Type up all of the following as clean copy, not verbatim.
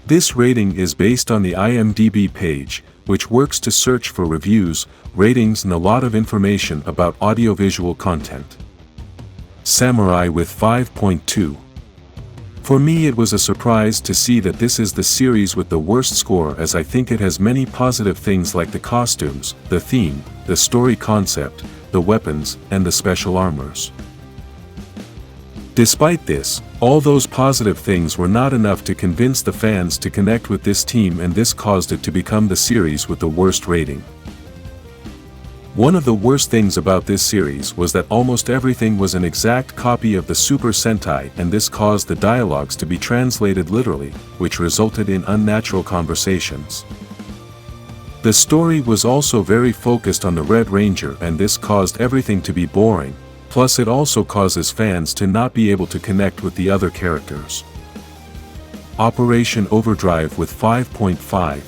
This rating is based on the IMDB page, which works to search for reviews, ratings and a lot of information about audiovisual content. Samurai with 5.2. For me it was a surprise to see that this is the series with the worst score, as I think it has many positive things like the costumes, the theme, the story concept, the weapons, and the special armors. Despite this, all those positive things were not enough to convince the fans to connect with this team, and this caused it to become the series with the worst rating. One of the worst things about this series was that almost everything was an exact copy of the Super Sentai, and this caused the dialogues to be translated literally, which resulted in unnatural conversations. The story was also very focused on the Red Ranger, and this caused everything to be boring, plus it also causes fans to not be able to connect with the other characters. Operation Overdrive with 5.5.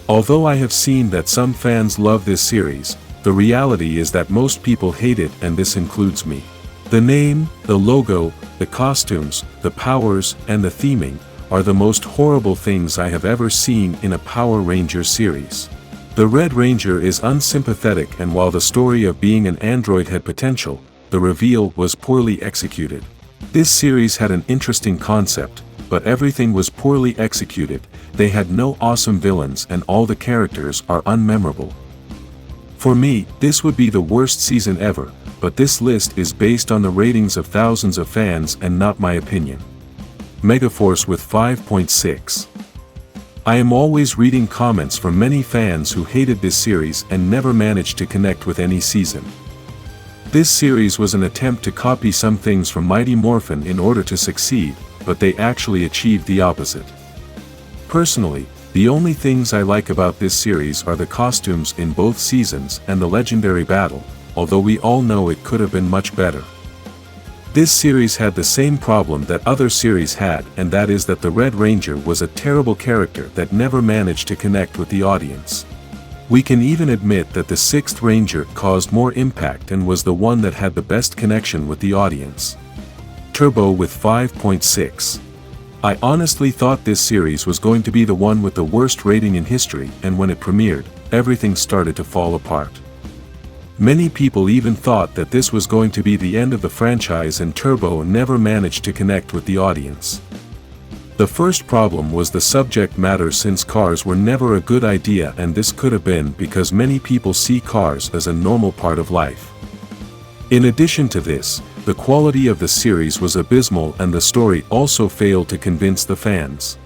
Although I have seen that some fans love this series, the reality is that most people hate it, and this includes me. The name, the logo, the costumes, the powers, and the theming are the most horrible things I have ever seen in a Power Ranger series. The Red Ranger is unsympathetic, and while the story of being an android had potential, the reveal was poorly executed. This series had an interesting concept, but everything was poorly executed. They had no awesome villains, and all the characters are unmemorable. For me, this would be the worst season ever, but this list is based on the ratings of thousands of fans and not my opinion. Megaforce with 5.6. I am always reading comments from many fans who hated this series and never managed to connect with any season. This series was an attempt to copy some things from Mighty Morphin in order to succeed, but they actually achieved the opposite. Personally, the only things I like about this series are the costumes in both seasons and the legendary battle, although we all know it could have been much better. This series had the same problem that other series had, and that is that the Red Ranger was a terrible character that never managed to connect with the audience. We can even admit that the Sixth Ranger caused more impact and was the one that had the best connection with the audience. Turbo with 5.6. I honestly thought this series was going to be the one with the worst rating in history, and when it premiered, everything started to fall apart. Many people even thought that this was going to be the end of the franchise, and Turbo never managed to connect with the audience. The first problem was the subject matter, since cars were never a good idea, and this could have been because many people see cars as a normal part of life. In addition to this, the quality of the series was abysmal, and the story also failed to convince the fans.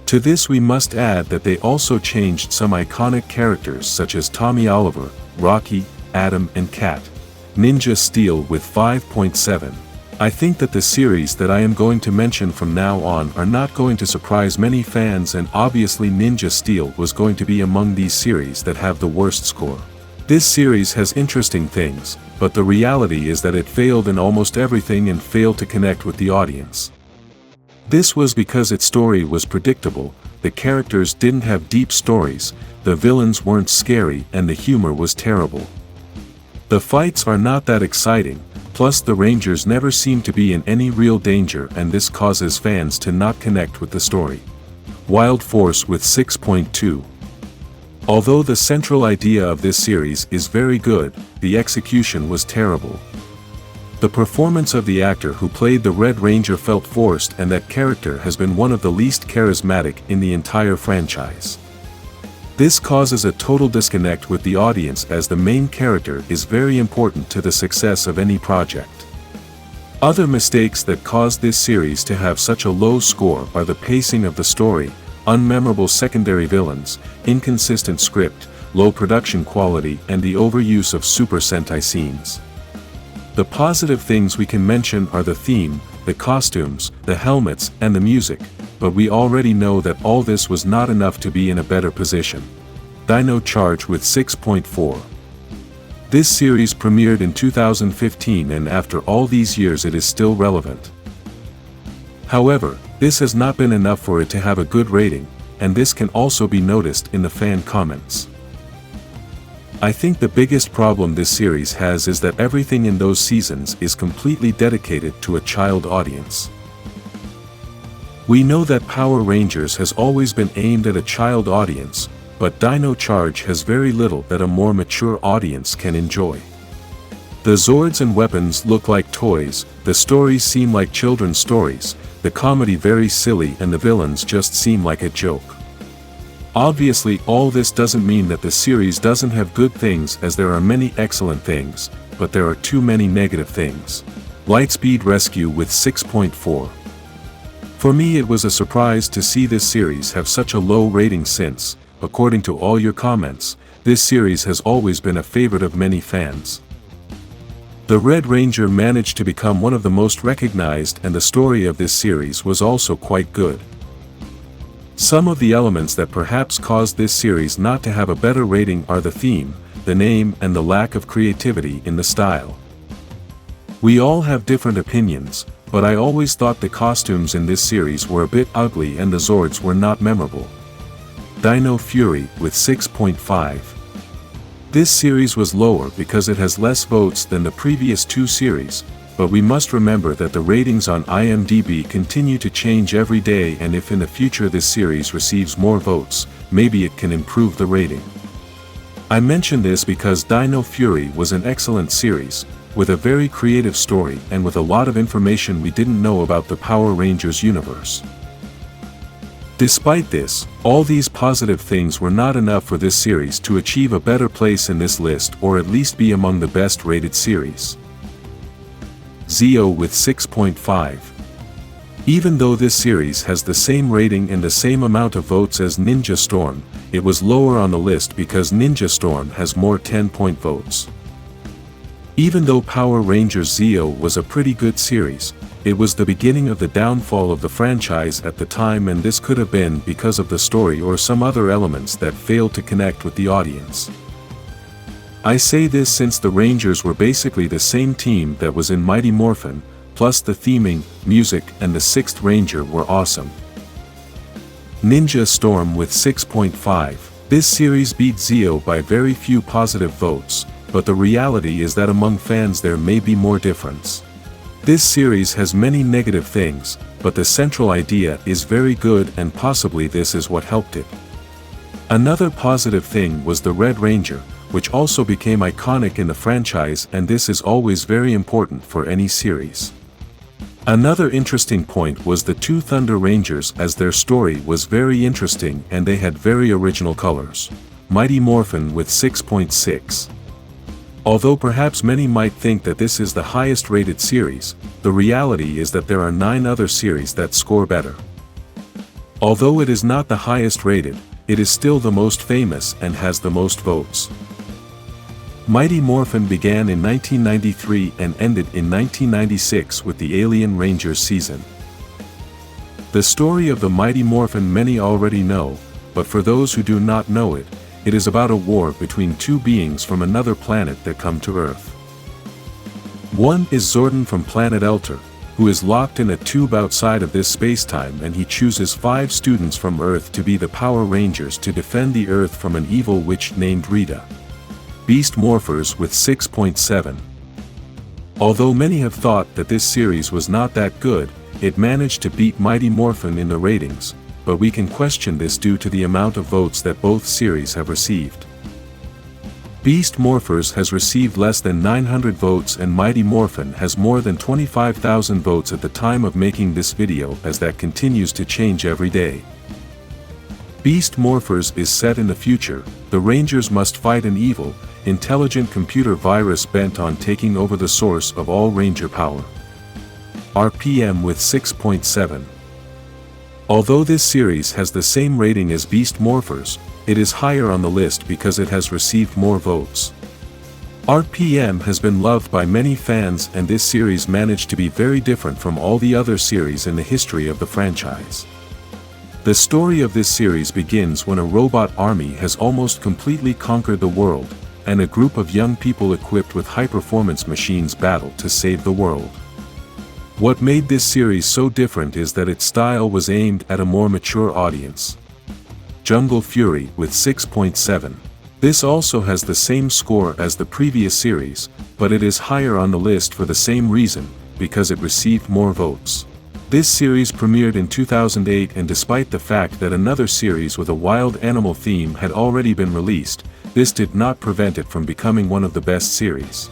To this we must add that they also changed some iconic characters such as Tommy Oliver, Rocky, Adam and Cat. Ninja Steel with 5.7. I think that the series that I am going to mention from now on are not going to surprise many fans, and obviously Ninja Steel was going to be among these series that have the worst score. This series has interesting things, but the reality is that it failed in almost everything and failed to connect with the audience. This was because its story was predictable, the characters didn't have deep stories, the villains weren't scary, and the humor was terrible. The fights are not that exciting, plus the Rangers never seem to be in any real danger, and this causes fans to not connect with the story. Wild Force with 6.2. Although the central idea of this series is very good, the execution was terrible. The performance of the actor who played the Red Ranger felt forced, and that character has been one of the least charismatic in the entire franchise. This causes a total disconnect with the audience, as the main character is very important to the success of any project. Other mistakes that caused this series to have such a low score are the pacing of the story, unmemorable secondary villains, inconsistent script, low production quality, and the overuse of Super Sentai scenes. The positive things we can mention are the theme, the costumes, the helmets, and the music, but we already know that all this was not enough to be in a better position. Dino Charge with 6.4. This series premiered in 2015, and after all these years it is still relevant. However, this has not been enough for it to have a good rating, and this can also be noticed in the fan comments. I think the biggest problem this series has is that everything in those seasons is completely dedicated to a child audience. We know that Power Rangers has always been aimed at a child audience, but Dino Charge has very little that a more mature audience can enjoy. The Zords and weapons look like toys, the stories seem like children's stories, the comedy very silly, and the villains just seem like a joke. Obviously, all this doesn't mean that the series doesn't have good things, as there are many excellent things, but there are too many negative things. Lightspeed Rescue with 6.4. For me, it was a surprise to see this series have such a low rating since, according to all your comments, this series has always been a favorite of many fans. The Red Ranger managed to become one of the most recognized, and the story of this series was also quite good. Some of the elements that perhaps caused this series not to have a better rating are the theme, the name, and the lack of creativity in the style. We all have different opinions, but I always thought the costumes in this series were a bit ugly and the Zords were not memorable. Dino Fury with 6.5. This series was lower because it has less votes than the previous two series, but we must remember that the ratings on IMDB continue to change every day, and if in the future this series receives more votes, maybe it can improve the rating. I mention this because Dino Fury was an excellent series, with a very creative story and with a lot of information we didn't know about the Power Rangers universe. Despite this, all these positive things were not enough for this series to achieve a better place in this list, or at least be among the best rated series. Zeo with 6.5. Even though this series has the same rating and the same amount of votes as Ninja Storm, it was lower on the list because Ninja Storm has more 10-point votes. Even though Power Rangers Zeo was a pretty good series, it was the beginning of the downfall of the franchise at the time, and this could have been because of the story or some other elements that failed to connect with the audience. I say this since the Rangers were basically the same team that was in Mighty Morphin, plus the theming, music, and the 6th Ranger were awesome. Ninja Storm with 6.5. This series beat Zeo by very few positive votes, but the reality is that among fans there may be more difference. This series has many negative things, but the central idea is very good, and possibly this is what helped it. Another positive thing was the Red Ranger, which also became iconic in the franchise, and this is always very important for any series. Another interesting point was the two Thunder Rangers, as their story was very interesting and they had very original colors. Mighty Morphin with 6.6. Although perhaps many might think that this is the highest rated series, the reality is that there are 9 other series that score better. Although it is not the highest rated, it is still the most famous and has the most votes. Mighty Morphin began in 1993 and ended in 1996 with the Alien Rangers season. The story of the Mighty Morphin many already know, but for those who do not know it, it is about a war between two beings from another planet that come to Earth. One is Zordon from planet Elter, who is locked in a tube outside of this space-time, and he chooses 5 students from Earth to be the Power Rangers to defend the Earth from an evil witch named Rita. Beast Morphers with 6.7. Although many have thought that this series was not that good, it managed to beat Mighty Morphin in the ratings, but we can question this due to the amount of votes that both series have received. Beast Morphers has received less than 900 votes and Mighty Morphin has more than 25,000 votes at the time of making this video, as that continues to change every day. Beast Morphers is set in the future. The Rangers must fight an evil, intelligent computer virus bent on taking over the source of all Ranger power. RPM with 6.7. Although this series has the same rating as Beast Morphers, it is higher on the list because it has received more votes. RPM has been loved by many fans, and this series managed to be very different from all the other series in the history of the franchise. The story of this series begins when a robot army has almost completely conquered the world, and a group of young people equipped with high-performance machines battle to save the world. What made this series so different is that its style was aimed at a more mature audience. Jungle Fury with 6.7. This also has the same score as the previous series, but it is higher on the list for the same reason, because it received more votes. This series premiered in 2008, and despite the fact that another series with a wild animal theme had already been released, this did not prevent it from becoming one of the best series.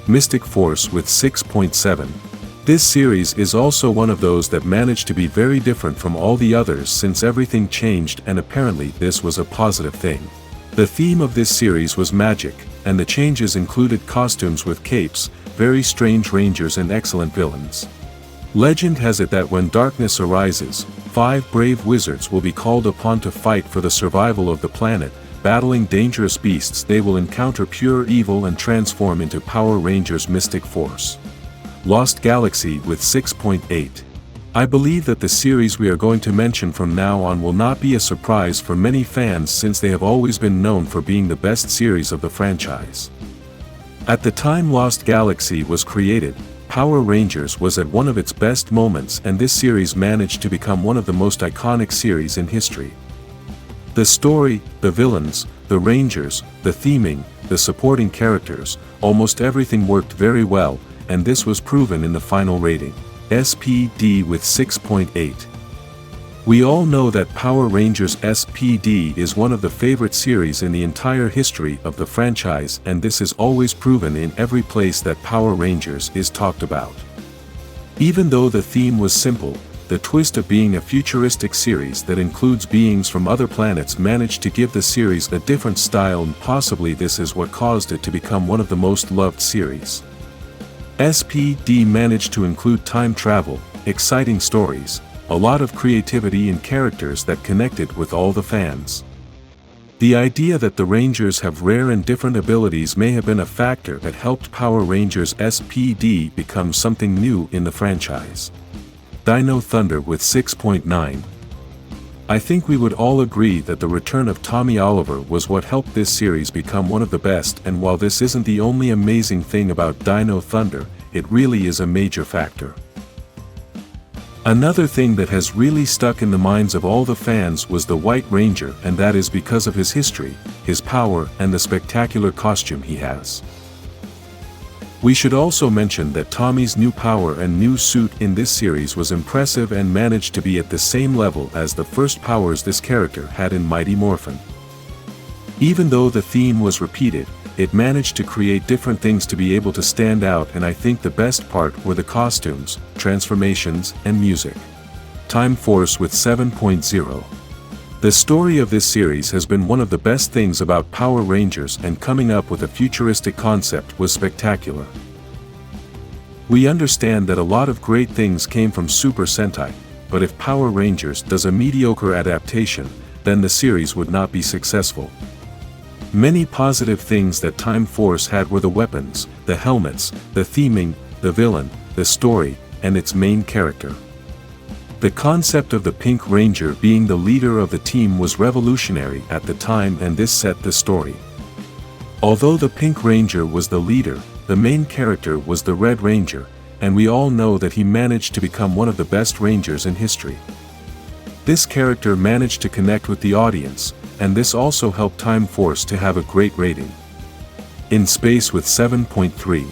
Mystic Force with 6.7. This series is also one of those that managed to be very different from all the others since everything changed, and apparently this was a positive thing. The theme of this series was magic, and the changes included costumes with capes, very strange rangers and excellent villains. Legend has it that when darkness arises, 5 brave wizards will be called upon to fight for the survival of the planet. Battling dangerous beasts, they will encounter pure evil and transform into Power Rangers Mystic Force. Lost Galaxy with 6.8. I believe that the series we are going to mention from now on will not be a surprise for many fans since they have always been known for being the best series of the franchise. At the time Lost Galaxy was created, Power Rangers was at one of its best moments, and this series managed to become one of the most iconic series in history. The story, the villains, the Rangers, the theming, the supporting characters, almost everything worked very well, and this was proven in the final rating. SPD with 6.8. We all know that Power Rangers SPD is one of the favorite series in the entire history of the franchise, and this is always proven in every place that Power Rangers is talked about. Even though the theme was simple, the twist of being a futuristic series that includes beings from other planets managed to give the series a different style, and possibly this is what caused it to become one of the most loved series. SPD managed to include time travel, exciting stories, a lot of creativity and characters that connected with all the fans. The idea that the Rangers have rare and different abilities may have been a factor that helped Power Rangers SPD become something new in the franchise. Dino Thunder with 6.9. I think we would all agree that the return of Tommy Oliver was what helped this series become one of the best, and while this isn't the only amazing thing about Dino Thunder, it really is a major factor. Another thing that has really stuck in the minds of all the fans was the White Ranger, and that is because of his history, his power, and the spectacular costume he has. We should also mention that Tommy's new power and new suit in this series was impressive and managed to be at the same level as the first powers this character had in Mighty Morphin. Even though the theme was repeated, it managed to create different things to be able to stand out, and I think the best part were the costumes, transformations, and music. Time Force with 7.0. The story of this series has been one of the best things about Power Rangers, and coming up with a futuristic concept was spectacular. We understand that a lot of great things came from Super Sentai, but if Power Rangers does a mediocre adaptation, then the series would not be successful. Many positive things that Time Force had were the weapons, the helmets, the theming, the villain, the story, and its main character. The concept of the Pink Ranger being the leader of the team was revolutionary at the time, and this set the story. Although the Pink Ranger was the leader, the main character was the Red Ranger, and we all know that he managed to become one of the best Rangers in history. This character managed to connect with the audience, and this also helped Time Force to have a great rating. In Space with 7.3.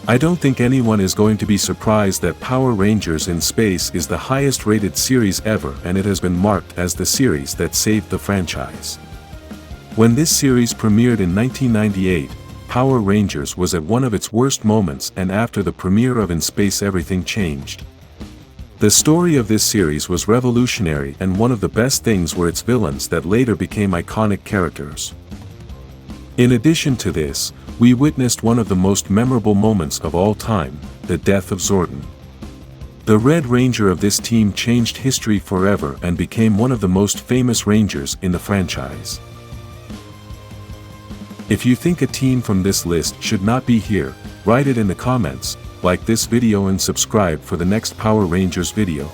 I don't think anyone is going to be surprised that Power Rangers in Space is the highest rated series ever, and it has been marked as the series that saved the franchise. When this series premiered in 1998, Power Rangers was at one of its worst moments, and after the premiere of In Space everything changed. The story of this series was revolutionary, and one of the best things were its villains that later became iconic characters. In addition to this, we witnessed one of the most memorable moments of all time, the death of Zordon. The Red Ranger of this team changed history forever and became one of the most famous Rangers in the franchise. If you think a team from this list should not be here, write it in the comments, like this video and subscribe for the next Power Rangers video.